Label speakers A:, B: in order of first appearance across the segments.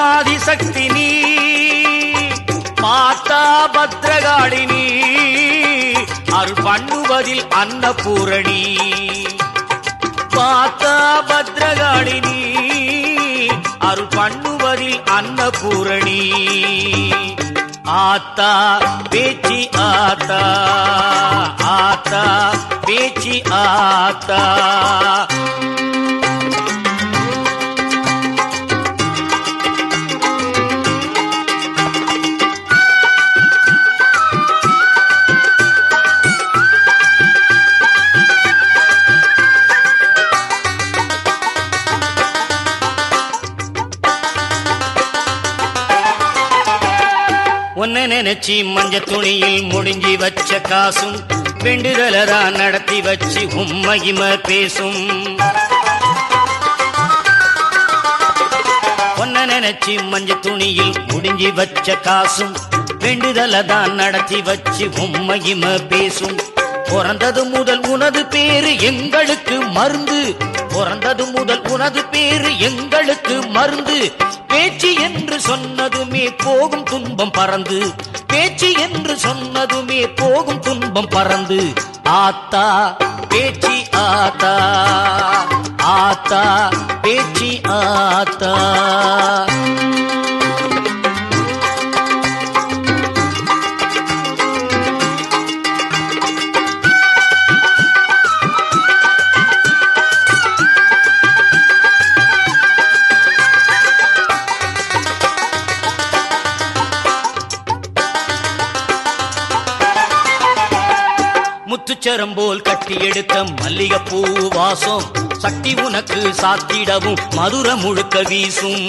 A: ஆதிசக்தி நீ, மாதா பத்ரகாளினி, அருள் பண்ணுவதில் அன்னபூரணி. மாதா பத்ரகாளினி, அருள் பண்ணுவதில் அன்னபூரணி. ஆத்தா பேச்சி ஆத்தா, ஆத்தா பேச்சி ஆத்தா. உன்னை நினைச்சி மஞ்ச துணியில் முடிஞ்சி வச்ச காசும் வேண்டுதலதான் நடத்தி வச்சு உம்மையும பேசும். உன்னை நினைச்சி மஞ்ச துணியில் முடிஞ்சி வச்ச காசும் வேண்டுதலதான் நடத்தி வச்சு உம்மையும பேசும். பிறந்தது முதல் உனது பேரு எங்களுக்கு மருந்து, பிறந்தது முதல் உனது பேரு எங்களுக்கு மருந்து. பேச்சு என்று சொன்னதுமே போகும் துன்பம் பறந்து, பேச்சு என்று சொன்னதுமே போகும் துன்பம் பறந்து. ஆத்தா பேச்சி ஆத்தா, ஆத்தா பேச்சி ஆத்தா. முத்துச்சரம் போல் கட்டி எடுத்த மல்லிகைப்பூ வாசம் சக்தி உனக்கு சாத்திடவும் மதுர முழுக்க வீசும்.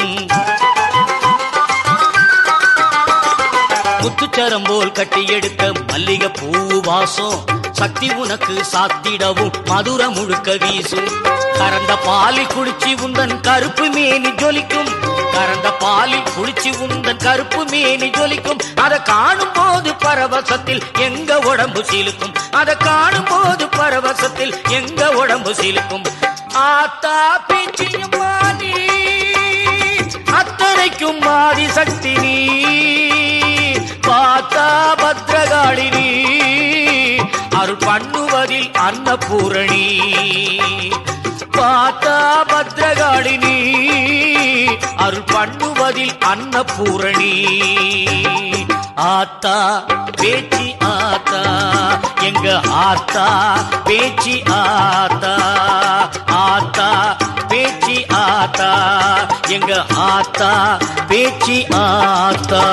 A: முத்துச்சரம் போல் கட்டி எடுத்த மல்லிகைப்பூ வாசம் சக்தி உனக்கு சாத்திடவும் மதுர முழுக்க வீசும். கறந்த பாலில் குளிச்சு உந்தன் கருப்பு மேனி ஜொலிக்கும், கறந்த பாலில் குளிச்சு உந்தன் கருப்பு மேனி ஜொலிக்கும். அதை காணும் போது பரவசத்தில் எங்க உடம்பு சிலுக்கும், அதை காணும் போது பரவசத்தில் எங்க உடம்பு சிலுக்கும். ஆத்தா பேச்சியும் மானி, அத்தனைக்கும் ஆதிசக்தி நீ, மாதா பத்ரகாளினி, அருள் பண்ணுவதில் அன்னபூரணி. மாதா பத்ரகாளினி, அருள் பண்ணுவதில் அன்னபூரணி. ஆத்தா பேச்சி ஆத்தா, எங்க ஆத்தா பேச்சி ஆத்தா, ஆத்தா பேச்சி ஆத்தா, எங்க ஆத்தா பேச்சி ஆத்தா.